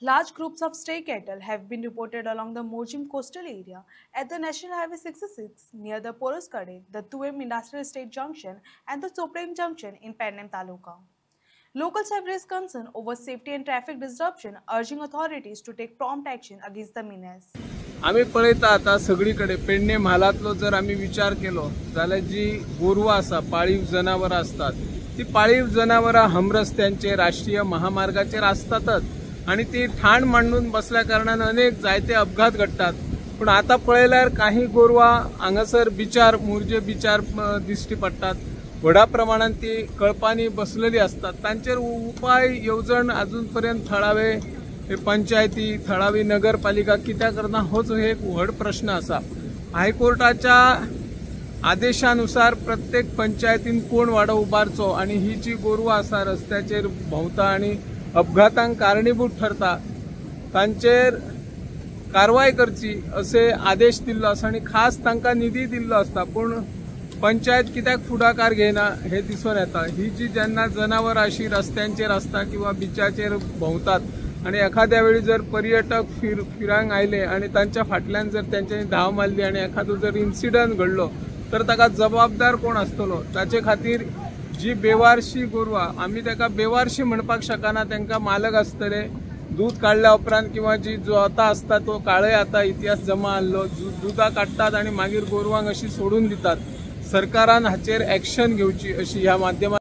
Large groups of stray cattle have been reported along the Mojim coastal area at the National Highway 66 near the Poroskade, the 2M Industrial Estate Junction and the Soprem Junction in Pennem Taluka. Locals have raised concern over safety and traffic disruption, urging authorities to take prompt action against the menace. आम्ही पळयता आता सगळीकडे पेडणे म्हालातलो जर आम्ही विचार केलो जाल्यार जी गोरवां आसा पाळीव जनावरां असतात ती पाळीव जनावरां हमरस्त्यांचे राष्ट्रीय महामार्गाचेर असतातच आणि ती ठाण मांडून बसल्या कारणान अनेक जायते अपघात घडतात। पण आता पळयल्यार काही गोरवां हांगासर बिचार मुर्जे बिचार दिश्टी पडतात। व्हडा प्रमाणात ती कळपांनी बसलेली असतात। तांचेर उपाय येवजण अजून पर्यंत थळावे पंचायती थळावी नगरपालिका कित्याक करना होच एक व्हड प्रश्न असा। हायकोर्टाच्या आदेशानुसार प्रत्येक पंचायतीन कोण वाडो उबारचो आणि ही जी गोरवां आसा रस्त्याचेर भोंवता आणि अपघातांक कारणीभूत ठरता तांचेर कारवाई करची असे आदेश दिल्लो आसा आणि खास तांकां निधी दिल्लो असता। पण पंचायत कित्याक फुडाकार घेना हे दिसून येता। ही जी जेन्ना जनावरां अशी रस्त्यांचेर असता किंवा बिचाचेर भोंवतात आणि एखाद्या वेळी जर पर्यटक फिरांक आयले आणि तांच्या फाटल्यान जर त्यांच्यानी धाव मारली आणि एखादो जर इन्सिडंट घडलो तर ताका जबाबदार कोण आसतलो। ताचे खातीर जी बेवारशी गोरवां आमी ताका बेवारशी म्हणपाक शकना, तांकां मालक आसतले। दूध काढल्या उपरांत किंवा जी जोता असता तो काळे आता इतिहास जमा आल्लो दुधा काडटात आणि मागीर गोरवांक अशी सोडून दितात। सरकारान हाचेर ॲक्शन घेवची अशी ह्या माध्यमात